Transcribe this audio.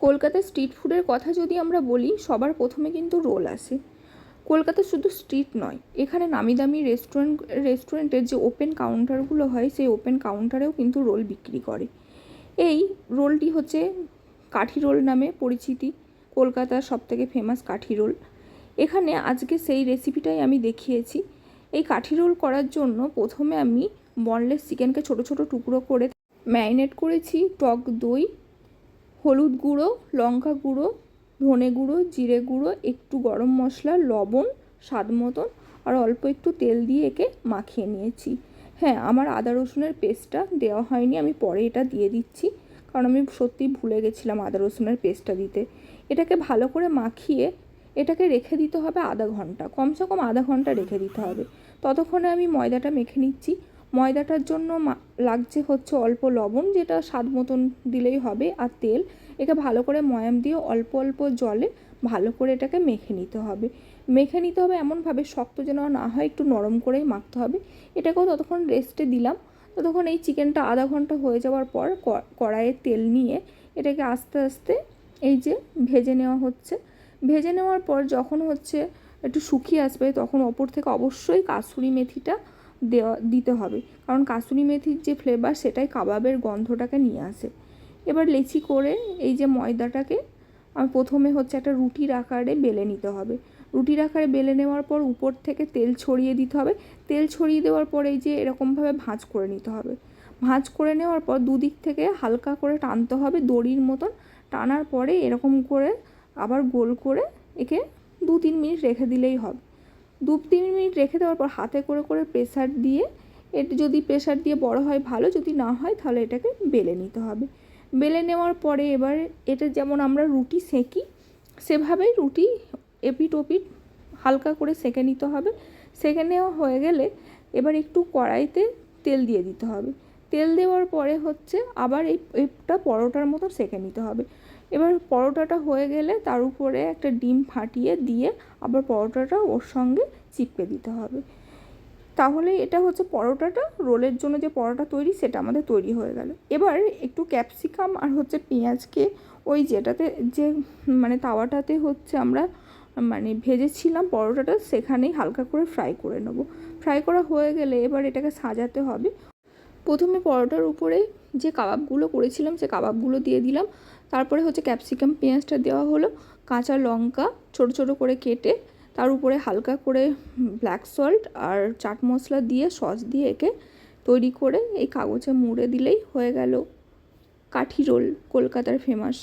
কলকাতার স্ট্রিট ফুডের কথা যদি আমরা বলি, সবার প্রথমে কিন্তু রোল আসে। কলকাতা শুধু স্ট্রিট নয়, এখানে নামি দামি রেস্টুরেন্টের যে ওপেন কাউন্টারগুলো হয়, সেই ওপেন কাউন্টারেও কিন্তু রোল বিক্রি করে। এই রোলটি হচ্ছে কাঠি রোল নামে পরিচিতি, কলকাতার সবথেকে ফেমাস কাঠি রোল। এখানে আজকে সেই রেসিপিটাই আমি দেখিয়েছি। এই কাঠি রোল করার জন্য প্রথমে আমি বনলেস চিকেনকে ছোট ছোট টুকরো করে ম্যারিনেট করেছি। টক দই, হলুদ গুঁড়ো, লঙ্কা গুঁড়ো, ধনে গুঁড়ো, জিরে গুঁড়ো, একটু গরম মশলা, লবণ স্বাদ মতন আর অল্প একটু তেল দিয়ে একে মাখিয়ে নিয়েছি। হ্যাঁ, আমার আদা রসুনের পেস্টটা দেওয়া হয়নি, আমি পরে এটা দিয়ে দিচ্ছি, কারণ আমি সত্যিই ভুলে গেছিলাম আদা রসুনের পেস্টটা দিতে। এটাকে ভালো করে মাখিয়ে এটাকে রেখে দিতে হবে আধা ঘন্টা, কমসে কম আধা ঘন্টা রেখে দিতে হবে। ততক্ষণে আমি ময়দাটা মেখে নিচ্ছি। ময়দাটার জন্য লাগছে হচ্ছে অল্প লবণ, যেটা স্বাদ মতন দিলেই হবে, আর তেল। একে ভালো করে ময়াম দিয়ে অল্প অল্প জলে ভালো করে এটাকে মেখে নিতে হবে। মেখে নিতে হবে এমনভাবে শক্ত যেন না হয়, একটু নরম করেই মাখতে হবে। এটাকেও ততক্ষণ রেস্টে দিলাম। ততক্ষণ এই চিকেনটা আধা ঘন্টা হয়ে যাওয়ার পর কড়াইয়ে তেল নিয়ে এটাকে আস্তে আস্তে এই যে ভেজে নেওয়া হচ্ছে। ভেজে নেওয়ার পর যখন হচ্ছে একটু শুকিয়ে আসবে, তখন ওপর থেকে অবশ্যই কাসুরি মেথিটা দিতে হবে, কারণ কাসুরি মেথির যে ফ্লেভার, সেটাই কাবাবের গন্ধটাকে নিয়ে আসে। এবার লেচি করে এই যে ময়দাটাকে আমি প্রথমে হচ্ছে একটা রুটির আকারে বেলে নিতে হবে। রুটির আকারে বেলে নেওয়ার পর উপর থেকে তেল ছড়িয়ে দিতে হবে। তেল ছড়িয়ে দেওয়ার পর এই যে এরকমভাবে ভাঁজ করে নিতে হবে। ভাঁজ করে নেওয়ার পর দুদিক থেকে হালকা করে টানতে হবে দড়ির মতন। টানার পরে এরকম করে আবার গোল করে একে 2-3 মিনিট রেখে দিলেই হবে। 2-3 মিনিট রেখে দেওয়ার পর হাতে করে করে প্রেসার দিয়ে, এটা যদি প্রেসার দিয়ে বড় হয় ভালো, যদি না হয় তাহলে এটাকে বেলে নিতে হবে। বেলে নেওয়ার পরে এবার এটা যেমন আমরা রুটি সেঁকি, সেভাবেই রুটি এপিট ওপিট হালকা করে সেঁকে নিতে হবে। সেঁকে নেওয়া হয়ে গেলে এবার একটু কড়াইতে তেল দিয়ে দিতে হবে। তেল দেওয়ার পরে হচ্ছে আবার এইটা পরোটার মতো সেঁকে নিতে হবে। এবার পরোটাটা হয়ে গেলে তার উপরে একটা ডিম ফাটিয়ে দিয়ে আবার পরোটাটা ওর সঙ্গে চিপকে দিতে হবে। তাহলে এটা হচ্ছে পরোটাটা, রোলের জন্য যে পরোটা তৈরি, সেটা আমাদের তৈরি হয়ে গেল। এবার একটু ক্যাপসিকাম আর হচ্ছে পেঁয়াজকে ওই যেটাতে যে মানে তাওয়াটাতে হচ্ছে আমরা ভেজেছিলাম পরোটাটা, সেখানেই হালকা করে ফ্রাই করে নেব। ফ্রাই করা হয়ে গেলে এবার এটাকে সাজাতে হবে। প্রথমে পরোটার উপরে যে কাবাবগুলো করেছিলাম, সে কাবাবগুলো দিয়ে দিলাম। তারপরে হচ্ছে ক্যাপসিকাম পেঁয়াজটা দেওয়া হলো। কাঁচা লঙ্কা ছোটো ছোটো করে কেটে তার উপরে হালকা করে ব্ল্যাক সল্ট আর চাট মশলা দিয়ে সস দিয়ে একে তৈরি করে এই কাগজে মুড়ে দিলেই হয়ে গেল কাঠি রোল, কলকাতার ফেমাস।